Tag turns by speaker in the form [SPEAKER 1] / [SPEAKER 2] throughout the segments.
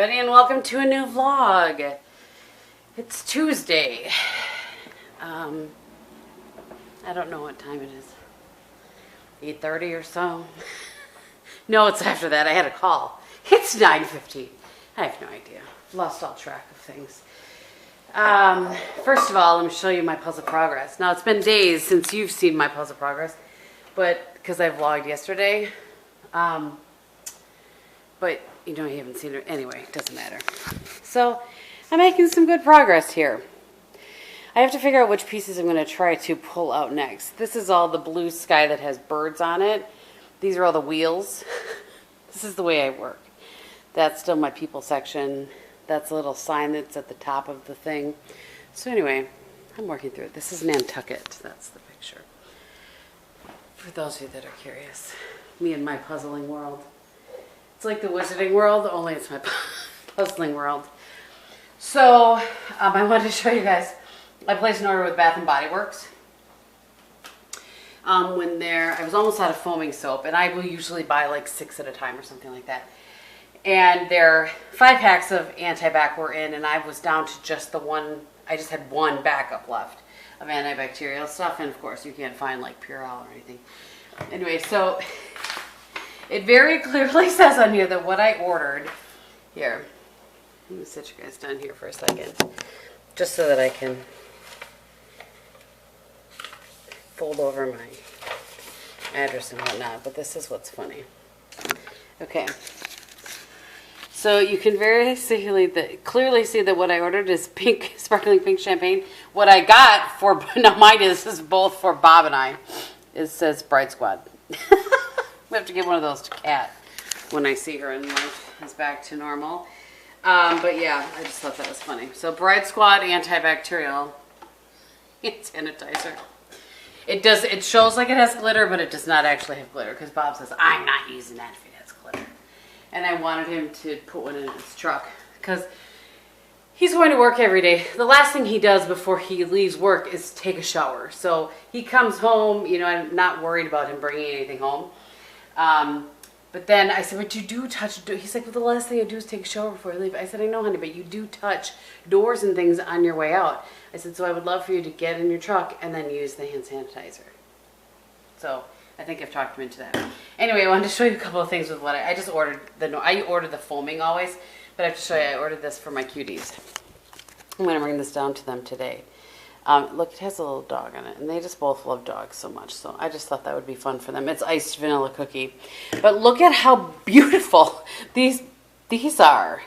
[SPEAKER 1] everybody, and welcome to a new vlog. It's Tuesday. I don't know what time it is. 8:30 or so. No, it's after that. I had a call. It's 9:15. I have no idea. Lost all track of things. First of all, let me show you my puzzle progress. Now, it's been days since you've seen my puzzle progress, but because I vlogged yesterday. But you know you haven't seen it anyway. It doesn't matter. So I'm making some good progress here. I have to figure out which pieces I'm going to try to pull out next. This is all the blue sky that has birds on it. These are all the wheels. This is the way I work. That's still my people section. That's a little sign that's at the top of the thing. So anyway, I'm working through it. This is Nantucket. That's the picture. For those of you that are curious. Me and my puzzling world. It's like the Wizarding World, only it's my puzzling world. So, I wanted to show you guys, I placed an order with Bath & Body Works. I was almost out of foaming soap, and I will usually buy like 6 at a time or something like that. And their 5 packs of anti-bac were in, and I was down to just the one, I just had one backup left of antibacterial stuff, and of course you can't find like Purell or anything. Anyway, so it very clearly says on here that what I ordered, here, let me sit you guys down here for a second, just so that I can fold over my address and whatnot, but this is what's funny. Okay, so you can very clearly see that what I ordered is pink, sparkling pink champagne. What I got for, now mind you, this is both for Bob and I, it says Bride Squad. We have to give one of those to Kat when I see her and life is back to normal. But yeah, I just thought that was funny. So Bride Squad antibacterial hand sanitizer. It shows like it has glitter, but it does not actually have glitter because Bob says, I'm not using that if it has glitter. And I wanted him to put one in his truck because he's going to work every day. The last thing he does before he leaves work is take a shower. So he comes home, you know, I'm not worried about him bringing anything home. But then I said, but you do touch, he's like, well, the last thing I do is take a shower before I leave. I said, I know, honey, but you do touch doors and things on your way out. I said, so I would love for you to get in your truck and then use the hand sanitizer. So I think I've talked him into that. Anyway, I wanted to show you a couple of things with what I just ordered. I order the foaming always, but I have to show you, I ordered this for my cuties. I'm going to bring this down to them today. Look, it has a little dog on it, and they just both love dogs so much, so I just thought that would be fun for them. It's iced vanilla cookie. But look at how beautiful these are.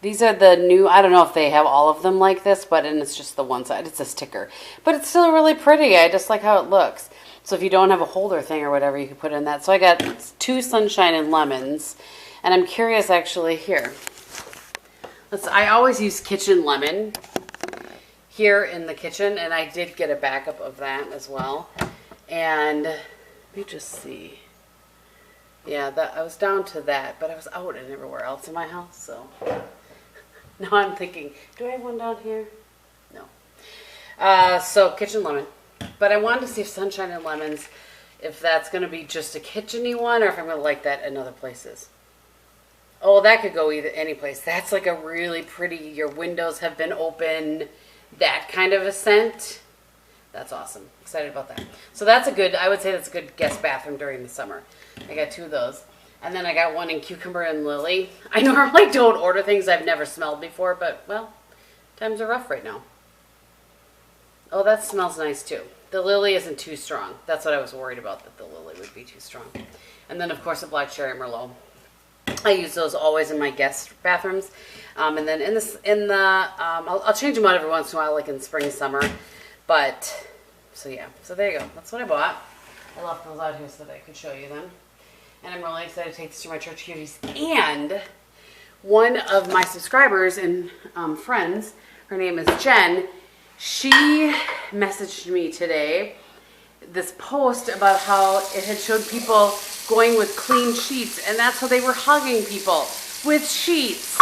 [SPEAKER 1] These are the new, I don't know if they have all of them like this, and it's just the one side. It's a sticker. But it's still really pretty. I just like how it looks. So if you don't have a holder thing or whatever, you can put it in that. So I got 2 sunshine and lemons, and I'm curious actually here. I always use kitchen lemon here in the kitchen, and I did get a backup of that as well. And let me just see. Yeah, I was down to that, but I was out and everywhere else in my house, so now I'm thinking, do I have one down here? No. So kitchen lemon. But I wanted to see if sunshine and lemons, if that's going to be just a kitchen-y one, or if I'm going to like that in other places. Oh, that could go any place. That's like a really pretty, your windows have been open, that kind of a scent. That's awesome. Excited about that. So that's I would say that's a good guest bathroom during the summer. I got 2 of those. And then I got one in cucumber and lily. I normally don't order things I've never smelled before, but, well, times are rough right now. Oh, that smells nice too. The lily isn't too strong. That's what I was worried about, that the lily would be too strong. And then, of course, a black cherry merlot. I use those always in my guest bathrooms. And then I'll change them out every once in a while, like in spring, summer. But, so yeah. So there you go. That's what I bought. I left those out here so that I could show you them. And I'm really excited to take this to my church cuties. And one of my subscribers and friends, her name is Jen, she messaged me today this post about how it had showed people going with clean sheets, and that's how they were hugging people, with sheets.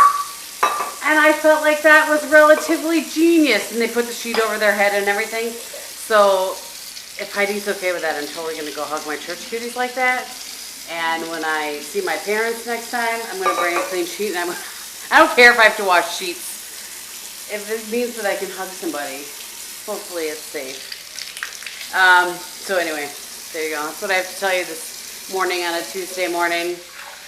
[SPEAKER 1] And I felt like that was relatively genius, and they put the sheet over their head and everything. So if Heidi's okay with that, I'm totally going to go hug my church cuties like that. And when I see my parents next time, I'm going to bring a clean sheet, and I don't care if I have to wash sheets. If it means that I can hug somebody, hopefully it's safe. So anyway, there you go. That's what I have to tell you this morning on a Tuesday morning.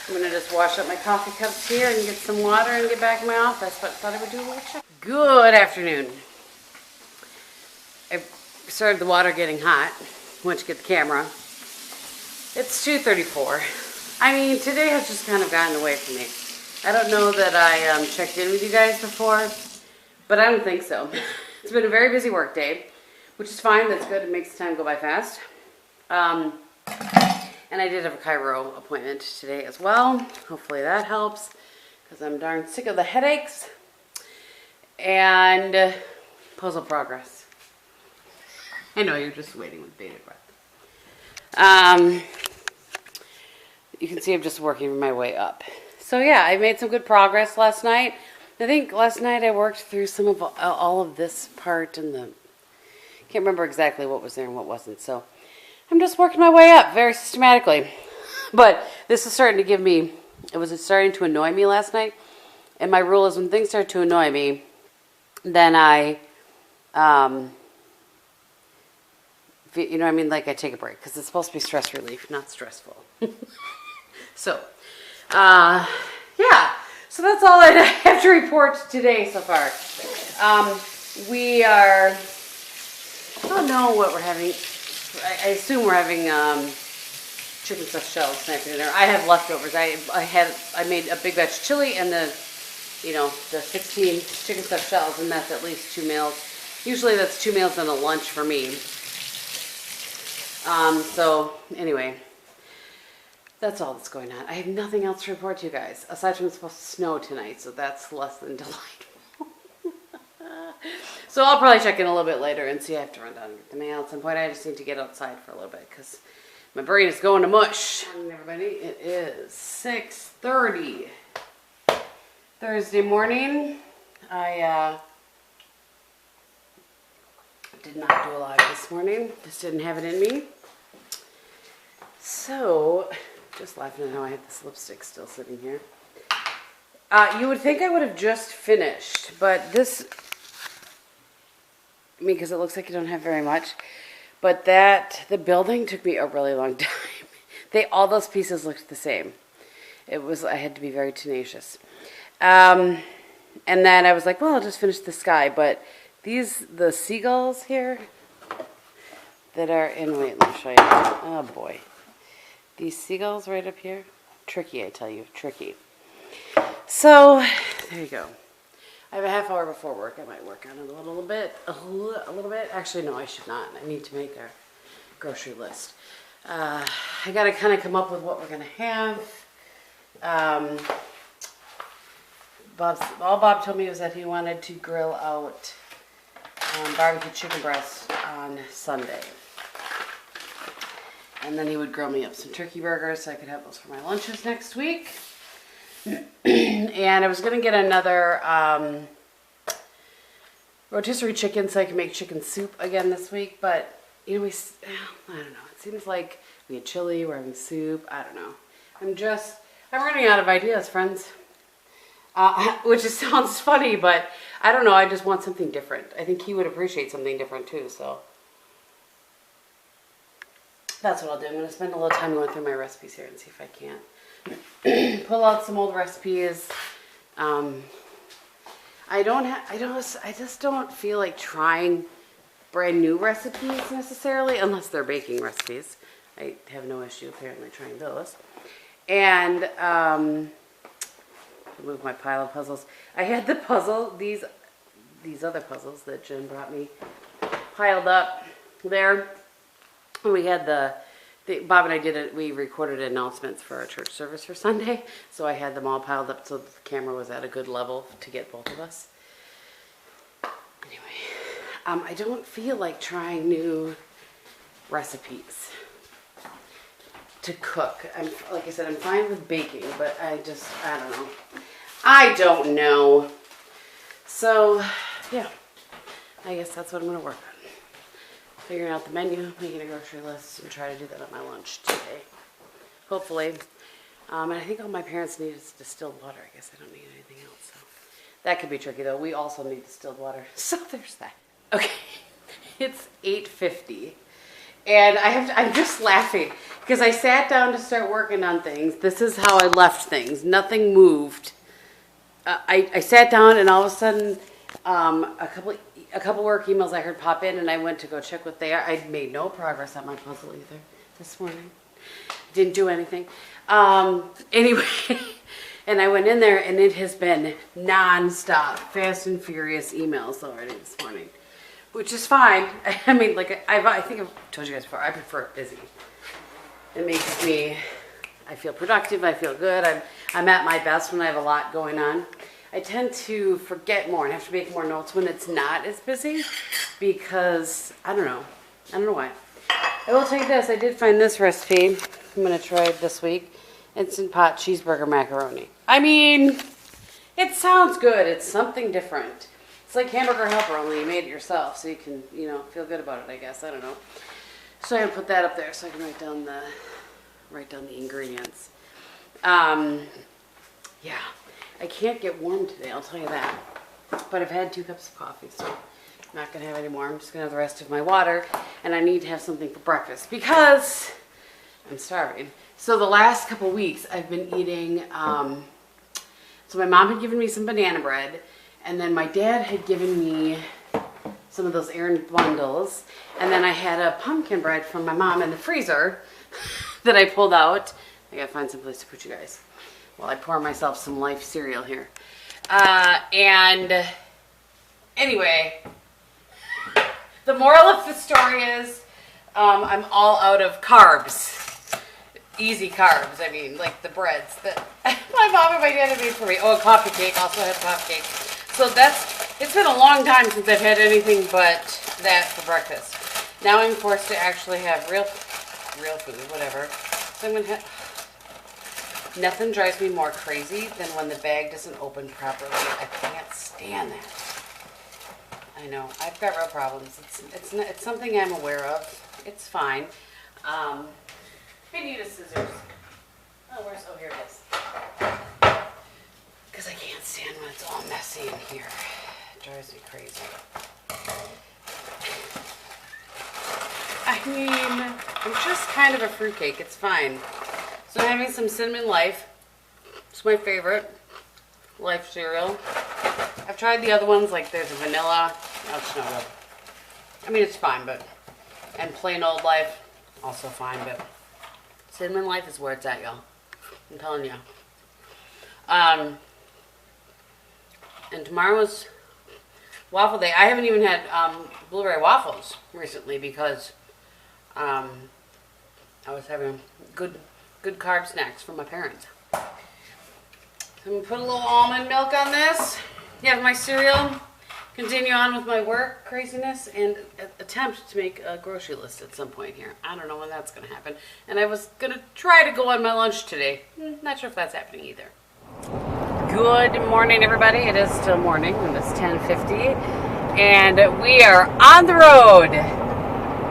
[SPEAKER 1] I'm going to just wash up my coffee cups here and get some water and get back in my office, but I thought I would do a little check. Good afternoon. I started the water getting hot. Went to get the camera. It's 2:34. I mean, today has just kind of gotten away from me. I don't know that I checked in with you guys before, but I don't think so. It's been a very busy work day, which is fine. That's good. It makes the time go by fast. And I did have a chiro appointment today as well. Hopefully that helps, because I'm darn sick of the headaches. And puzzle progress. I know you're just waiting with bated breath. You can see I'm just working my way up. So yeah, I made some good progress last night. I think last night I worked through some of all of this part and can't remember exactly what was there and what wasn't. So I'm just working my way up very systematically. But this is starting to give me, it was starting to annoy me last night. And my rule is when things start to annoy me, then I, you know what I mean? Like I take a break because it's supposed to be stress relief, not stressful. So, yeah. So that's all I have to report today so far. We are, I don't know what we're having. I assume we're having chicken stuffed shells tonight for dinner. I have leftovers. I made a big batch of chili and the 16 chicken stuffed shells, and that's at least 2 meals. Usually that's 2 meals and a lunch for me. So anyway, that's all that's going on. I have nothing else to report to you guys, aside from it's supposed to snow tonight, so that's less than delightful. So I'll probably check in a little bit later and see. I have to run down and get the mail at some point. I just need to get outside for a little bit because my brain is going to mush. Good morning, everybody. It is 6:30 Thursday morning. I did not do a live this morning. Just didn't have it in me. So, just laughing at how I have this lipstick still sitting here. You would think I would have just finished, but this, I mean, because it looks like you don't have very much, but the building took me a really long time. All those pieces looked the same. I had to be very tenacious. And then I was like, well, I'll just finish the sky, but the seagulls here that are in, wait, let me show you. Oh boy. These seagulls right up here, tricky, I tell you, tricky. So, there you go. I have a half hour before work. I might work on it a little bit. Actually, no, I should not. I need to make our grocery list. I got to kind of come up with what we're going to have. All Bob told me was that he wanted to grill out barbecue chicken breast on Sunday. And then he would grill me up some turkey burgers so I could have those for my lunches next week. And I was going to get another rotisserie chicken so I can make chicken soup again this week. But, I don't know. It seems like we had chili, we're having soup. I don't know. I'm running out of ideas, friends. Which sounds funny, but I don't know. I just want something different. I think he would appreciate something different too, so. That's what I'll do. I'm going to spend a little time going through my recipes here and see if I can pull out some old recipes. I just don't feel like trying brand new recipes necessarily, unless they're baking recipes. I have no issue apparently trying those. And move my pile of puzzles. I had the puzzle, these other puzzles that Jen brought me piled up there. We had Bob and I did it, we recorded announcements for our church service for Sunday, so I had them all piled up so the camera was at a good level to get both of us. Anyway, I don't feel like trying new recipes to cook. Like I said, I'm fine with baking, but I don't know. I don't know. So, yeah, I guess that's what I'm going to work on. Figuring out the menu, making a grocery list, and try to do that at my lunch today. Hopefully. And I think all my parents need is distilled water. I guess I don't need anything else. So that could be tricky, though. We also need distilled water. So there's that. Okay, it's 8:50. And I'm just laughing because I sat down to start working on things. This is how I left things. Nothing moved. I sat down and all of a sudden a couple work emails I heard pop in, and I went to go check what they are. I made no progress on my puzzle either this morning. Didn't do anything. Anyway, and I went in there, and it has been non-stop, fast and furious emails already this morning, which is fine. I mean, like I think I've told you guys before, I prefer it busy. It makes me, I feel productive, I feel good. I'm at my best when I have a lot going on. I tend to forget more and have to make more notes when it's not as busy because, I don't know why. I will tell you this, I did find this recipe I'm going to try it this week. Instant pot cheeseburger macaroni. I mean, it sounds good. It's something different. It's like Hamburger Helper, only you made it yourself, so you can, feel good about it, I guess. I don't know. So I'm going to put that up there so I can write down the ingredients. Yeah. I can't get warm today, I'll tell you that. But I've had 2 cups of coffee, so I'm not going to have any more. I'm just going to have the rest of my water, and I need to have something for breakfast because I'm starving. So the last couple weeks I've been eating, so my mom had given me some banana bread, and then my dad had given me some of those Aaron bundles, and then I had a pumpkin bread from my mom in the freezer that I pulled out. I gotta find some place to put you guys while I pour myself some Life cereal here. And anyway, the moral of the story is I'm all out of carbs. Easy carbs, I mean, like the breads that my mom and my dad have made for me. Oh, a coffee cake, also have coffee cake. So it's been a long time since I've had anything but that for breakfast. Now I'm forced to actually have real food, whatever. So I'm going to have, nothing drives me more crazy than when the bag doesn't open properly. I can't stand that. I know, I've got real problems. It's something I'm aware of. It's fine. I need a scissors. Oh, here it is. Because I can't stand when it's all messy in here. It drives me crazy. I mean, I'm just kind of a fruitcake. It's fine. So I'm having some Cinnamon Life. It's my favorite Life cereal. I've tried the other ones, like there's a vanilla. No, it's not good. I mean, it's fine, but... And plain old Life, also fine, but... Cinnamon Life is where it's at, y'all. I'm telling you. And tomorrow's waffle day. I haven't even had blueberry waffles recently because I was having good carb snacks from my parents. So I'm going to put a little almond milk on this. Yeah, my cereal. Continue on with my work craziness and attempt to make a grocery list at some point here. I don't know when that's going to happen. And I was going to try to go on my lunch today. Not sure if that's happening either. Good morning, everybody. It is still morning and it's 10:50. And we are on the road.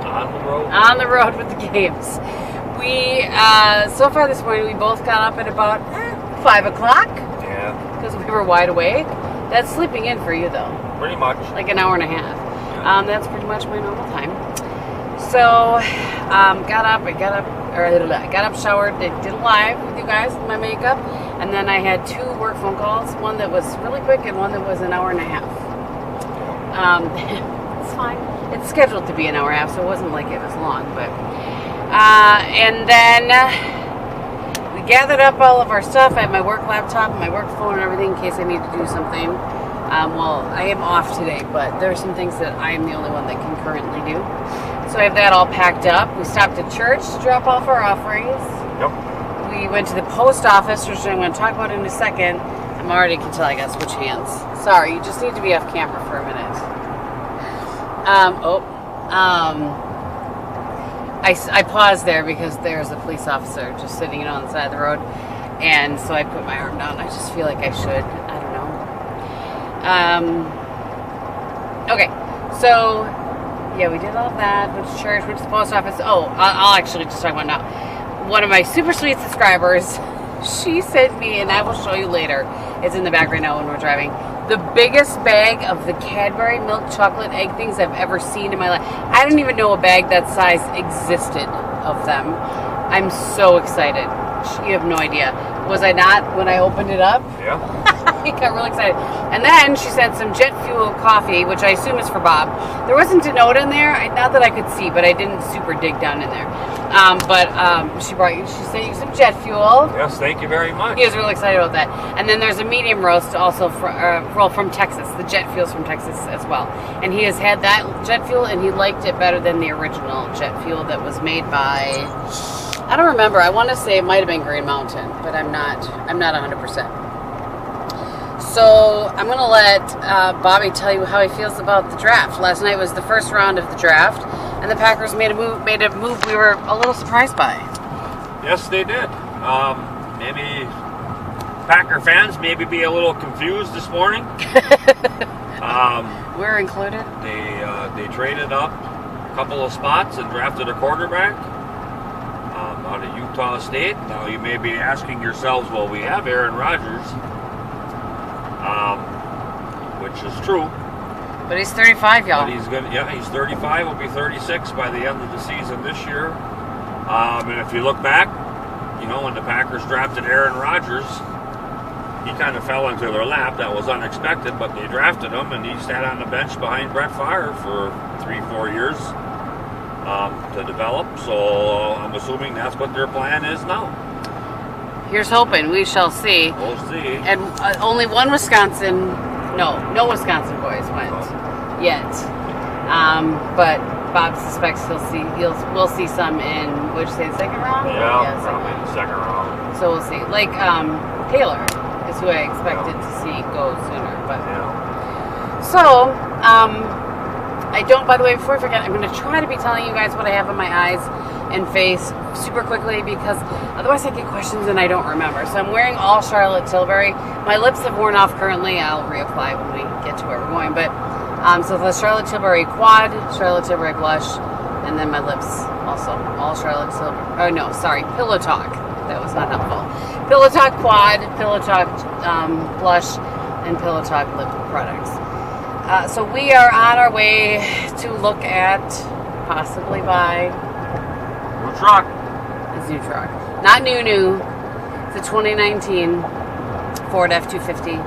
[SPEAKER 1] On the road with the games. We, so far this morning, we both got up at about 5 o'clock. Yeah. Because we were wide awake. That's sleeping in for you, though.
[SPEAKER 2] Pretty much.
[SPEAKER 1] Like an hour and a half. That's pretty much my normal time. So, got up, showered, did a live with you guys with my makeup, and then I had 2 work phone calls, one that was really quick and one that was an hour and a half. It's fine. It's scheduled to be an hour and a half, so it wasn't like it was long, but, and then we gathered up all of our stuff. I have my work laptop and my work phone and everything in case I need to do something. Well, I am off today, but there are some things that I am the only one that can currently do. So I have that all packed up. We stopped at church to drop off our offerings. Yep. We went to the post office, which I'm going to talk about in a second. I'm already can tell I got to switch hands. Sorry, you just need to be off camera for a minute. I paused there because there's a police officer just sitting on the side of the road. And so I put my arm down. I just feel like I should. I don't know. Okay, so yeah, we did all of that. Went to church, went to the post office. Oh, I'll actually just talk about now. One of my super sweet subscribers She sent me, and I will show you later. It's in the back right now when we're driving. The biggest bag of the Cadbury milk chocolate egg things I've ever seen in my life. I didn't even know a bag that size existed of them. I'm so excited. You have no idea. Was I not when I opened it up?
[SPEAKER 2] Yeah.
[SPEAKER 1] I got really excited. And then she sent some jet fuel coffee, which I assume is for Bob. There wasn't a note in there, not that I could see, but I didn't super dig down in there. She sent you some jet fuel.
[SPEAKER 2] Yes, thank you very much.
[SPEAKER 1] He was really excited about that. And then there's a medium roast also from Texas. The jet fuel's from Texas as well. And he has had that jet fuel, and he liked it better than the original jet fuel that was made by, I don't remember. I want to say it might have been Green Mountain, but I'm not 100%. So I'm going to let Bobby tell you how he feels about the draft. Last night was the first round of the draft, and the Packers made a move we were a little surprised by.
[SPEAKER 2] Yes, they did. Maybe Packer fans maybe be a little confused this morning.
[SPEAKER 1] We're included.
[SPEAKER 2] They traded up a couple of spots and drafted a quarterback out of Utah State. Now you may be asking yourselves, well, we have Aaron Rodgers, which is true.
[SPEAKER 1] But he's 35, y'all.
[SPEAKER 2] But he's 35. Will be 36 by the end of the season this year. And if you look back, when the Packers drafted Aaron Rodgers, he kind of fell into their lap. That was unexpected, but they drafted him, and he sat on the bench behind Brett Favre for 3-4 years to develop. So I'm assuming that's what their plan is now.
[SPEAKER 1] Here's hoping. We shall see.
[SPEAKER 2] We'll see.
[SPEAKER 1] And only one Wisconsin, no Wisconsin boys went yet. But Bob suspects we'll see some in, would you say, the second round?
[SPEAKER 2] Yeah, probably the second round.
[SPEAKER 1] So we'll see. Like Taylor is who I expected to see go sooner. But so by the way, before I forget, I'm going to try to be telling you guys what I have on my eyes and face super quickly, because otherwise I get questions and I don't remember. So I'm wearing all Charlotte Tilbury. My lips have worn off currently. I'll reapply when we get to where we're going. But so the Charlotte Tilbury Quad, Charlotte Tilbury Blush, and then my lips also all Charlotte Tilbury. Oh no, sorry, Pillow Talk. That was not helpful. Pillow Talk Quad, Pillow Talk Blush, and Pillow Talk lip products. So we are on our way to look at, possibly buy,
[SPEAKER 2] new truck.
[SPEAKER 1] It's new truck. Not new. It's a 2019 Ford F-250,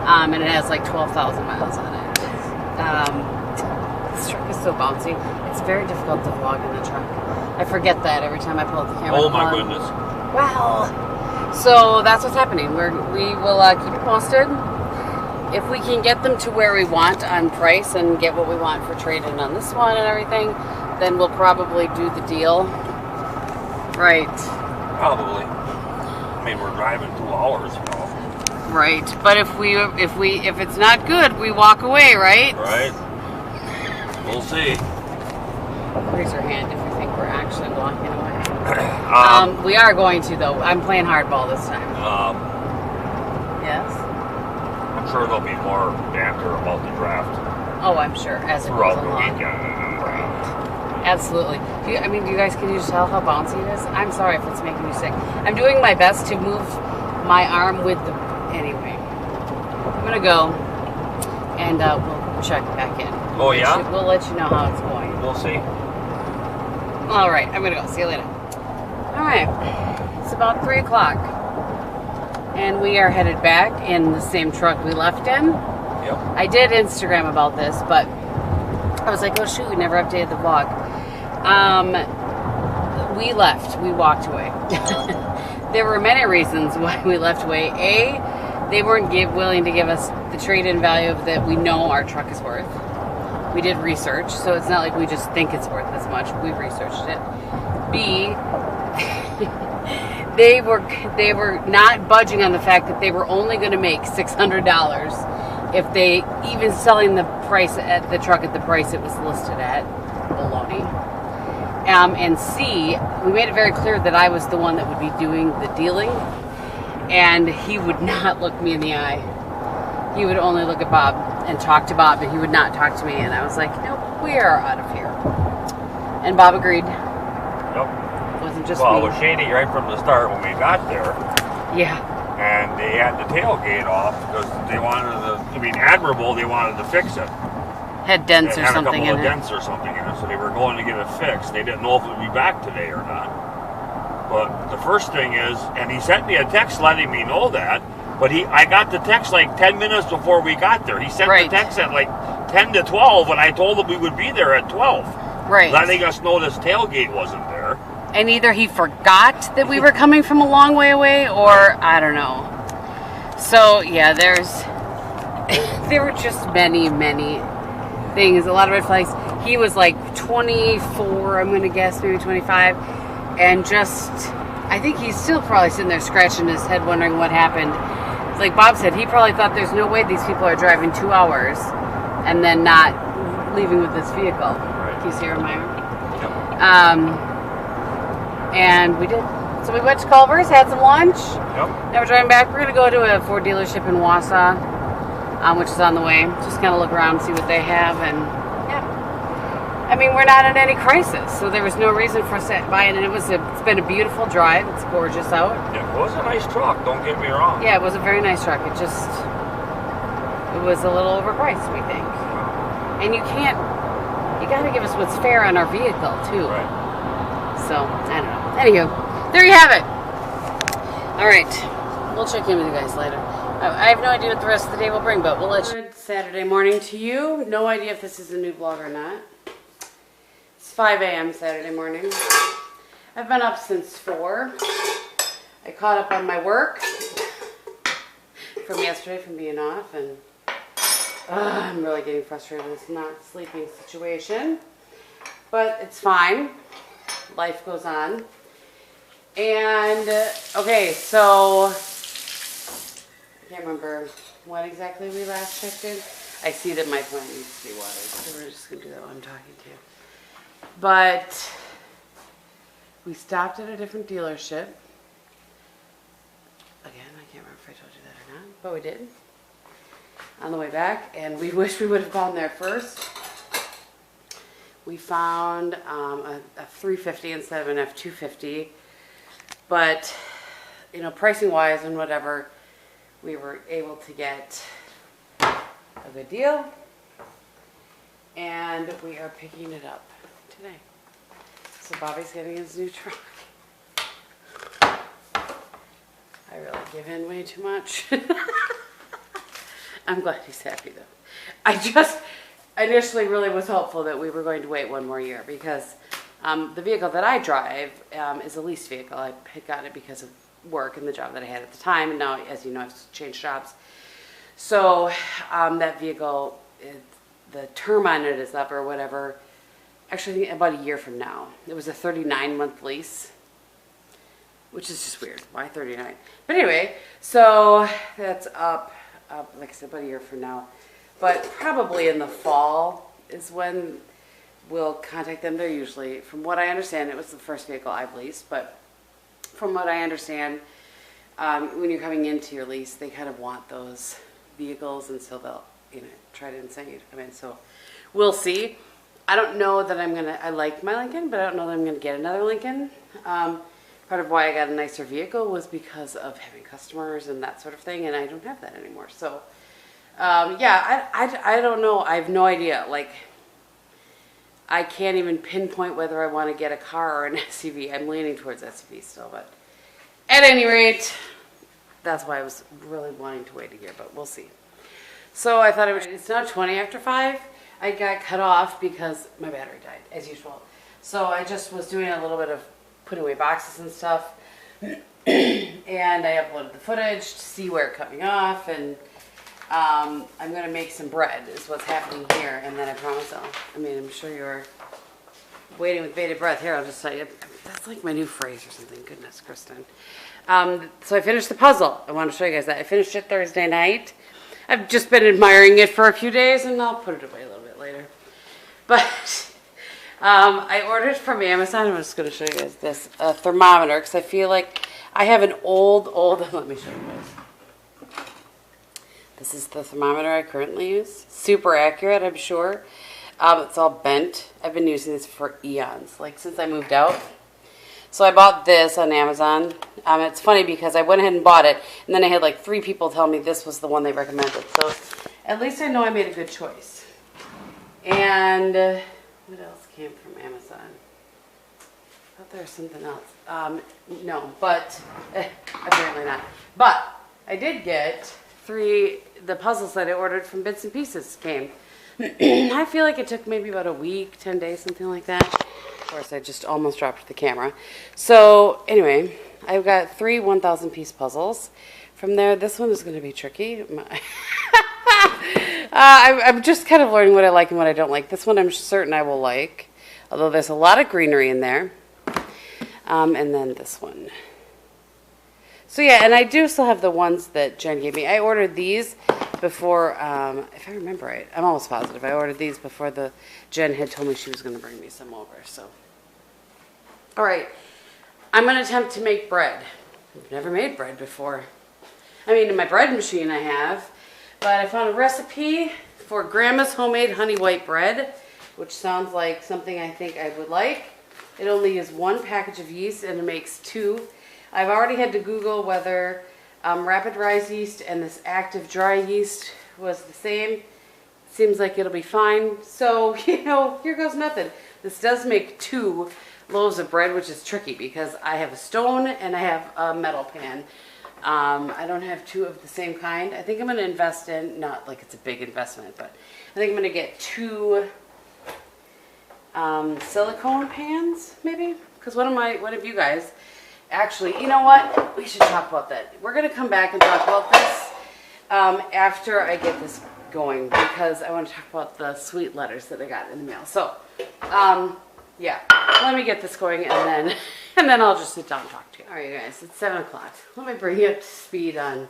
[SPEAKER 1] and it has like 12,000 miles on it. This truck is so bouncy. It's very difficult to vlog in the truck. I forget that every time I pull out the camera.
[SPEAKER 2] Oh my goodness.
[SPEAKER 1] Well, so that's what's happening. We will keep it posted. If we can get them to where we want on price and get what we want for trade-in on this one and everything, then we'll probably do the deal. Right.
[SPEAKER 2] Probably. I mean, we're driving 2 hours,
[SPEAKER 1] Right. But if it's not good, we walk away, right?
[SPEAKER 2] Right. We'll see.
[SPEAKER 1] Raise your hand if you think we're actually walking away. We are going to, though. I'm playing hardball this time. Yes.
[SPEAKER 2] I'm sure there'll be more banter about the draft.
[SPEAKER 1] Oh, I'm sure, as it
[SPEAKER 2] throughout
[SPEAKER 1] goes
[SPEAKER 2] the
[SPEAKER 1] along.
[SPEAKER 2] weekend.
[SPEAKER 1] Right. Absolutely. Do you guys, can you just tell how bouncy it is? I'm sorry if it's making you sick. I'm doing my best to move my arm with the... Anyway. I'm going to go, and we'll check back in.
[SPEAKER 2] Oh, yeah?
[SPEAKER 1] We'll let you know how it's going.
[SPEAKER 2] We'll see.
[SPEAKER 1] All right. I'm going to go. See you later. All right. It's about 3 o'clock. And we are headed back in the same truck we left in.
[SPEAKER 2] Yep.
[SPEAKER 1] I did Instagram about this, but I was like, oh shoot, we never updated the vlog. We left. We walked away. There were many reasons why we left away. A, they weren't willing to give us the trade-in value that we know our truck is worth. We did research, so it's not like we just think it's worth this much. We researched it. B, they were not budging on the fact that they were only going to make $600 if they even selling the price at the truck at the price it was listed at. Baloney. And C, we made it very clear that I was the one that would be doing the dealing, and he would not look me in the eye. He would only look at Bob and talk to Bob, and he would not talk to me. And I was like, nope, we are out of here. And Bob agreed.
[SPEAKER 2] Yep.
[SPEAKER 1] It wasn't just
[SPEAKER 2] well,
[SPEAKER 1] me.
[SPEAKER 2] it was shady right from the start when we got there.
[SPEAKER 1] Yeah.
[SPEAKER 2] And they had the tailgate off because they wanted Admirable, they wanted to fix it.
[SPEAKER 1] Had dents
[SPEAKER 2] It
[SPEAKER 1] or
[SPEAKER 2] had
[SPEAKER 1] something
[SPEAKER 2] a couple
[SPEAKER 1] in
[SPEAKER 2] of
[SPEAKER 1] it.
[SPEAKER 2] dents or something in it, so they were going to get it fixed. They didn't know if it would be back today or not. But the first thing is, and he sent me a text letting me know that, but I got the text like 10 minutes before we got there. He sent the text at like 10 to 12, and I told him we would be there at 12.
[SPEAKER 1] Right.
[SPEAKER 2] Letting us know this tailgate wasn't there.
[SPEAKER 1] And either he forgot that we were coming from a long way away, or I don't know. So, yeah, there were just many, many things, a lot of red flags. He was like 24, I'm going to guess, maybe 25. And I think he's still probably sitting there scratching his head wondering what happened. It's like Bob said, he probably thought there's no way these people are driving 2 hours and then not leaving with this vehicle.
[SPEAKER 2] Right.
[SPEAKER 1] Do you see her, Meyer?
[SPEAKER 2] Yep.
[SPEAKER 1] And we did. So we went to Culver's, had some lunch.
[SPEAKER 2] Yep.
[SPEAKER 1] Now we're driving back. We're going to go to a Ford dealership in Wausau, which is on the way. Just kind of look around and see what they have. And yeah, I mean, we're not in any crisis, so there was no reason for us to buy it. And it's been a beautiful drive. It's gorgeous out.
[SPEAKER 2] It was a nice truck, don't get me wrong.
[SPEAKER 1] Yeah, it was a very nice truck. It was a little overpriced, we think. And you got to give us what's fair on our vehicle, too.
[SPEAKER 2] Right.
[SPEAKER 1] So, I don't know. Anywho, there you have it. All right. We'll check in with you guys later. I have no idea what the rest of the day will bring, but we'll let you. Good Saturday morning to you. No idea if this is a new vlog or not. It's 5 a.m. Saturday morning. I've been up since 4. I caught up on my work from yesterday from being off, and I'm really getting frustrated with this not sleeping situation. But it's fine. Life goes on. And, okay, so I can't remember when exactly we last checked in. I see that my plant needs to be watered, so we're just going to do that while I'm talking to you. But we stopped at a different dealership. Again, I can't remember if I told you that or not, but we did. On the way back, and we wish we would have gone there first. We found a 350 instead of an F250, but pricing wise and whatever, we were able to get a good deal, and we are picking it up today. So Bobby's getting his new truck. I really give in way too much. I'm glad he's happy though. I just initially really was hopeful that we were going to wait one more year because the vehicle that I drive is a leased vehicle. I had gotten it because of work and the job that I had at the time, and now, as you know, I've changed jobs. So that vehicle, the term on it is up or whatever, actually about a year from now. It was a 39-month lease, which is just weird. Why 39? But anyway, so that's up, like I said, about a year from now. But probably in the fall is when we'll contact them. They're usually, from what I understand, it was the first vehicle I've leased, but from what I understand, when you're coming into your lease, they kind of want those vehicles, and so they'll, try to incent you to come in. So we'll see. I don't know that I like my Lincoln, but I don't know that I'm gonna get another Lincoln. Part of why I got a nicer vehicle was because of having customers and that sort of thing, and I don't have that anymore. So yeah, I don't know. I have no idea. Like, I can't even pinpoint whether I want to get a car or an SUV. I'm leaning towards SUV still, but at any rate, that's why I was really wanting to wait a year, but we'll see. So I thought it's now 20 after 5. I got cut off because my battery died, as usual. So I just was doing a little bit of putting away boxes and stuff, and I uploaded the footage to see where it cut me off, and I'm going to make some bread is what's happening here, and then I promise I'm sure you're waiting with bated breath. Here, I'll just tell you, that's like my new phrase or something. Goodness, Kristin. So I finished the puzzle. I want to show you guys that. I finished it Thursday night. I've just been admiring it for a few days, and I'll put it away a little bit later. But I ordered from Amazon. I'm just going to show you guys this thermometer, because I feel like I have an old, let me show you guys. This is the thermometer I currently use. Super accurate, I'm sure. It's all bent. I've been using this for eons, like since I moved out. So I bought this on Amazon. It's funny because I went ahead and bought it, and then I had like 3 people tell me this was the one they recommended. So at least I know I made a good choice. And what else came from Amazon? I thought there was something else. No, but apparently not. But I did get the puzzles that I ordered from Bits and Pieces came. I feel like it took maybe about a week, 10 days, something like that. Of course, I just almost dropped the camera. So anyway, I've got 3 1,000 piece puzzles. From there, this one is going to be tricky. I'm just kind of learning what I like and what I don't like. This one I'm certain I will like, although there's a lot of greenery in there. And then this one. So yeah, and I do still have the ones that Jen gave me. I ordered these before, if I remember right, I'm almost positive. I ordered these before Jen had told me she was going to bring me some over. So, all right, I'm going to attempt to make bread. I've never made bread before. I mean, in my bread machine I have, but I found a recipe for Grandma's homemade honey white bread, which sounds like something I think I would like. It only is 1 package of yeast and it makes 2. I've already had to Google whether rapid rise yeast and this active dry yeast was the same. Seems like it'll be fine. So, you know, here goes nothing. This does make 2 loaves of bread, which is tricky because I have a stone and I have a metal pan. I don't have 2 of the same kind. I think I'm going to invest in, not like it's a big investment, but I think I'm going to get 2 silicone pans, maybe? Because one of you guys, actually, you know what? We should talk about that. We're going to come back and talk about this after I get this going because I want to talk about the sweet letters that I got in the mail. So, yeah, let me get this going and then I'll just sit down and talk to you. All right, you guys, it's 7 o'clock. Let me bring you up to speed on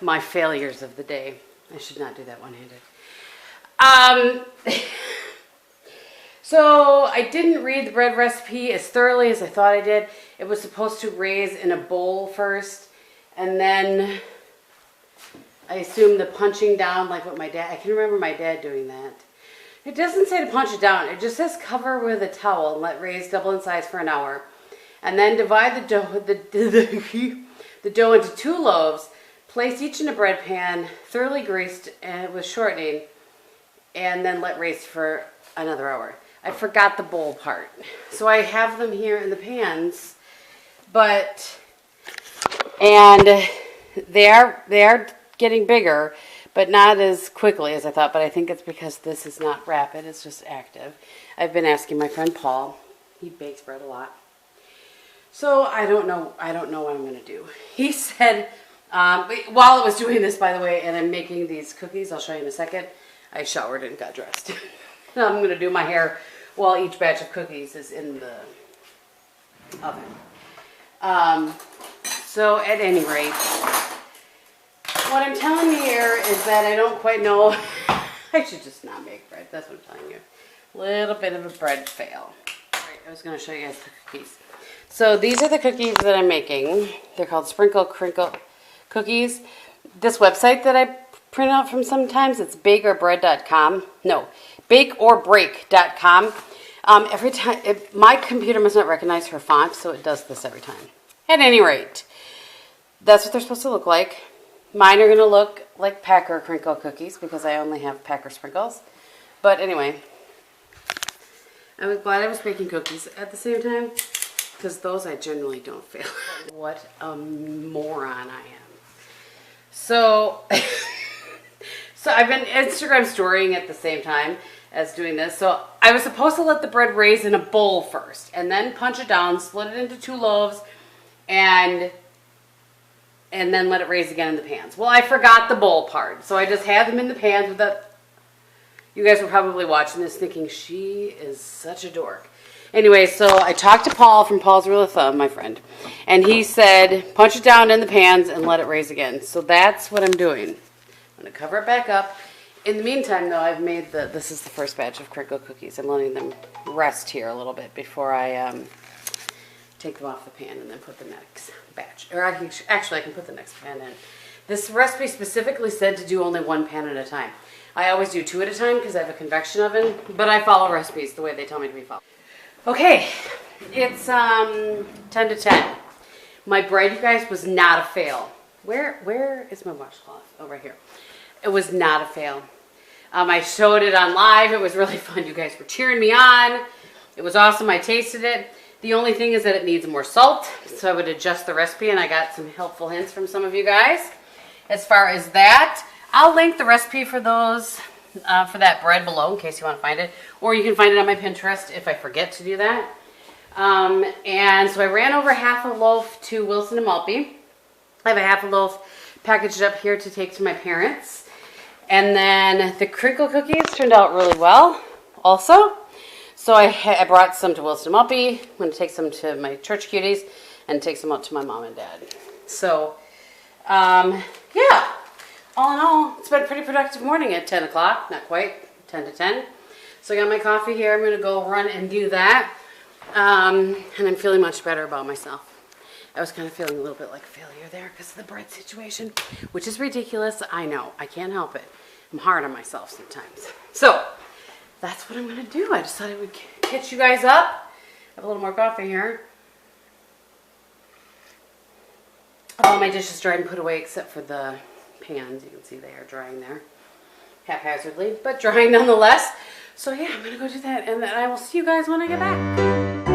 [SPEAKER 1] my failures of the day. I should not do that one-handed. So I didn't read the bread recipe as thoroughly as I thought I did. It was supposed to raise in a bowl first, and then I assume the punching down, like what my dad, I can remember my dad doing that. It doesn't say to punch it down. It just says cover with a towel and let raise double in size for an hour. And then divide the dough into 2 loaves. Place each in a bread pan, thoroughly greased and with shortening, and then let raise for another hour. I forgot the bowl part. So I have them here in the pans, and they are getting bigger, but not as quickly as I thought. But I think it's because this is not rapid, it's just active. I've been asking my friend Paul. He bakes bread a lot. So I don't know what I'm going to do. He said, while I was doing this, by the way, and I'm making these cookies, I'll show you in a second, I showered and got dressed. Now I'm going to do my hair while each batch of cookies is in the oven. So at any rate, what I'm telling you here is that I don't quite know. I should just not make bread. That's what I'm telling you. A little bit of a bread fail. All right, I was going to show you guys the cookies. So these are the cookies that I'm making. They're called Sprinkle Crinkle cookies. This website that I print out from sometimes, it's bakeorbreak.com. No, bakeorbreak.com. Every time, my computer must not recognize her font, so it does this every time. At any rate, that's what they're supposed to look like. Mine are going to look like Packer Crinkle cookies because I only have Packer Sprinkles. But anyway, I was glad I was baking cookies at the same time because those I generally don't fail. What a moron I am. So, I've been Instagram storying at the same time as doing this. So I was supposed to let the bread raise in a bowl first and then punch it down, split it into 2 loaves, and then let it raise again in the pans. Well, I forgot the bowl part. So I just had them in the pans with the... You guys were probably watching this thinking, she is such a dork. Anyway, so I talked to Paul from Paul's Rule of Thumb, my friend, and he said, punch it down in the pans and let it raise again. So that's what I'm doing. I'm going to cover it back up. In the meantime, though, I've made this is the first batch of crinkle cookies. I'm letting them rest here a little bit before I take them off the pan and then put the next batch. Or I can put the next pan in. This recipe specifically said to do only 1 pan at a time. I always do 2 at a time because I have a convection oven, but I follow recipes the way they tell me to be followed. Okay, It's 10 to 10. My bread, you guys, was not a fail. Where is my washcloth? Oh, right here. It was not a fail. I showed it on live. It was really fun. You guys were cheering me on. It was awesome. I tasted it. The only thing is that it needs more salt, so I would adjust the recipe, and I got some helpful hints from some of you guys. As far as that, I'll link the recipe for those, for that bread below in case you want to find it, or you can find it on my Pinterest if I forget to do that. And so I ran over half a loaf to Wilson and Maltby. I have a half a loaf packaged up here to take to my parents. And then the crinkle cookies turned out really well also. So I brought some to Wilson and Maltby. I'm going to take some to my church cuties and take some out to my mom and dad. So, yeah, all in all, it's been a pretty productive morning at 10 o'clock. Not quite, 10 to 10. So I got my coffee here. I'm going to go run and do that. And I'm feeling much better about myself. I was kind of feeling a little bit like a failure there because of the bread situation, which is ridiculous. I know. I can't help it. I'm hard on myself sometimes. So that's what I'm going to do. I just thought I would catch you guys up. I have a little more coffee here. All my dishes dried and put away except for the pans. You can see they are drying there haphazardly, but drying nonetheless. So yeah, I'm going to go do that, and then I will see you guys when I get back.